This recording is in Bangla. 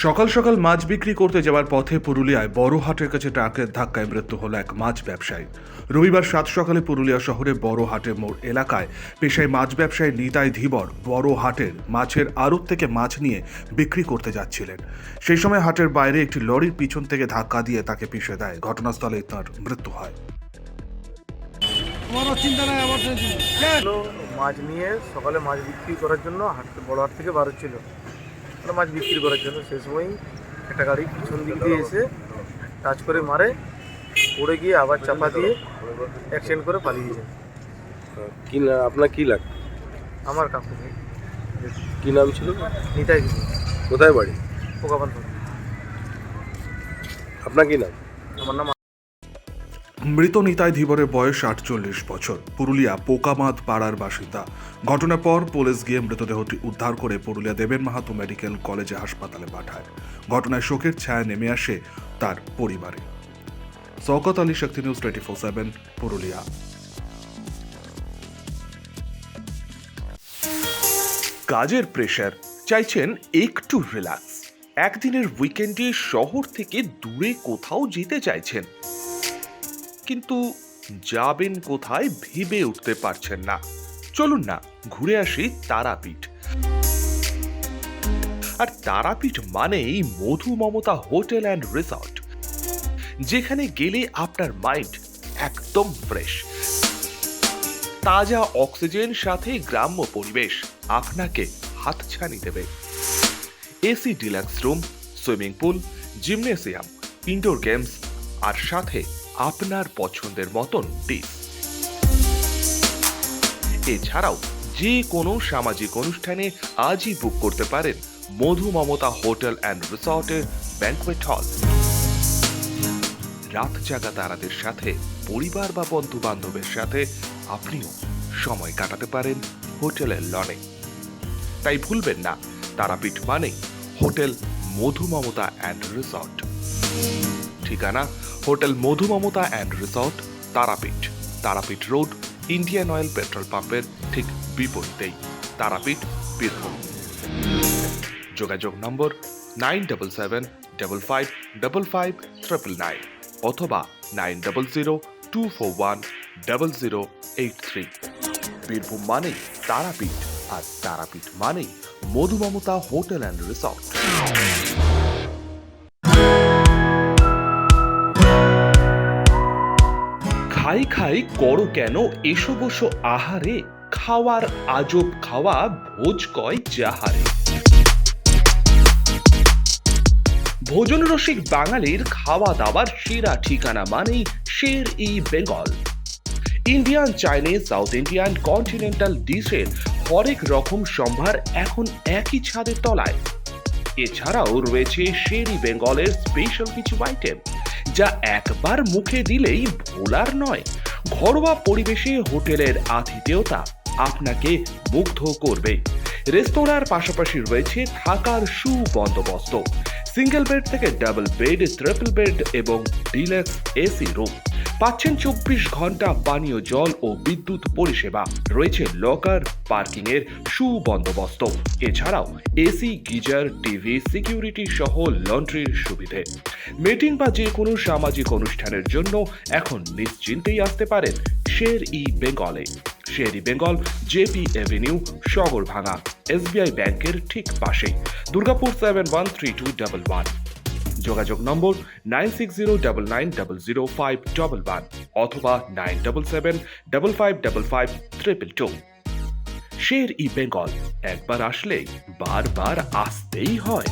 সকাল সকাল মাছ বিক্রি করতে যাওয়ার পথে পুরুলিয়ায় বড় হাটের কাছে ট্রাকের ধাক্কায় মৃত্যু হলো এক মাছ ব্যবসায়ী। রবিবার সাত সকালে পুরুলিয়া শহরে বড় হাটের মোড় এলাকায় পেশায় মাছ ব্যবসায়ী নিতাই ধীবর বড় হাটের মাছের আড়ত থেকে মাছ নিয়ে বিক্রি করতে যাচ্ছিলেন। সেই সময় হাটের বাইরে একটি লরির পিছন থেকে ধাক্কা দিয়ে তাকে পিষে দেয়। ঘটনাস্থলে তার মৃত্যু হয়। মাছ নিয়ে সকালে মাছ বিক্রি করার জন্য বড় হাট থেকে বার হচ্ছিল মাছ বিক্রি করার জন্য। সেই সময় একটা গাড়ি পিছন দিক দিয়ে এসে টাচ করে মারে, পড়ে গিয়ে আবার চাপা দিয়ে অ্যাক্সিডেন্ট করে পালিয়ে যায়। কি না আপনার কি লাগ? আমার কাকু। কি নাম ছিল? নিতাই। কোথায় বাড়ি? পোকাপান। আপনার কি নাম? আমার নাম। মৃত নিতাই ধীবরের বয়স 48 বছর, পুরুলিয়া পোকামাদ পাড়ার বাসিন্দা। ঘটনার পর পুলিশ গিয়ে মৃতদেহটি উদ্ধার করে পুরুলিয়া দেবেন মাহাতো মেডিকেল কলেজে হাসপাতালে পাঠায়। ঘটনায় শোকের ছায়া নেমে আসে তার পরিবারে। শওকত আলী, শক্তি নিউজ 24/7, পুরুলিয়া। কাজের প্রেশার, চাইছেন একটু রিল্যাক্স। একদিনের উইকেন্ডে শহর থেকে দূরে কোথাও যেতে চাইছেন, কিন্তু যাবেন কোথায় ভেবে উঠতে পারছেন না। চলুন না ঘুরে আসি তারাপীঠ। আর তারাপীঠ মানেই মধু মমতা হোটেল অ্যান্ড রিসর্ট, যেখানে গেলে আপনার মাইন্ড একদম ফ্রেশ। তাজা অক্সিজেন সাথে গ্রাম্য পরিবেশ আপনাকে হাতছানি দেবে। AC deluxe room, swimming pool, gymnasium, indoor games আর সাথে আপনার পছন্দের মতন ডিশ। এছাড়াও যে কোনো সামাজিক অনুষ্ঠানে আজই বুক করতে পারেন মধু মমতা হোটেল অ্যান্ড রিসর্টের ব্যাংকুয়েট হল। রাত জাগা তারাদের সাথে, পরিবার বা বন্ধু বান্ধবের সাথে আপনিও সময় কাটাতে পারেন হোটেলের লনে। তাই ভুলবেন না, তারাপীঠ মানে hotel Madhu Mamata and resort. ঠিকানা hotel Madhu Mamata and resort, Tarapith, Tarapith road, Indian oil petrol পাম্পের ঠিক বিপরীতেই, তারাপীঠ, বীরভূম। যোগাযোগ নম্বর 9775555599 অথবা 9002410083। বীরভূম মানেই তারাপীঠ, আর তারাপীঠ মানেই মধু মমতা হোটেল অ্যান্ড রিসর্ট। খাই খাই করো কেন এসো বসো আহারে, খাওয়ার আজব খাওয়া ভোজ কয় যাহারে। ভোজন রসিক বাঙালির খাওয়া দাওয়ার সেরা ঠিকানা মানেই শের ই Bengal. Indian, Chinese, south Indian, continental ডিশের হরেক রকম সম্ভার এখন একই ছাদের তলায়। এছাড়াও রয়েছে শের ই বেঙ্গলের স্পেশাল কিছু আইটেম, যা একবার মুখে দিলেই ভোলার নয়। ঘরোয়া পরিবেশে হোটেলের আতিথেয়তা আপনাকে মুগ্ধ করবে। রেস্তোরাঁর পাশাপাশি রয়েছে থাকার সুবন্দোবস্ত। সিঙ্গেল বেড থেকে ডাবল বেড, ট্রিপল বেড এবং ডিলাক্স এসি রুম। পাচ্ছেন 24 ঘন্টা পানীয় জল ও বিদ্যুৎ পরিষেবা। রয়েছে লকার, পার্কিং এর সুবন্দোবস্ত। এছাড়াও এসি, গিজার, টিভি, সিকিউরিটি সহ লন্ড্রির সুবিধে। মিটিং বা যে কোনো সামাজিক অনুষ্ঠানের জন্য এখন নিশ্চিন্তেই আসতে পারেন শের ই বেঙ্গলে। শের ই Bengal, JP Avenue, Sagarbhanga, SBI ব্যাংকের ঠিক পাশে, দুর্গাপুর 713211। যোগাযোগ নম্বর 9609900511 অথবা 9775555222। শের ই বেঙ্গল, একবার আসলেই বারবার আসতেই হয়।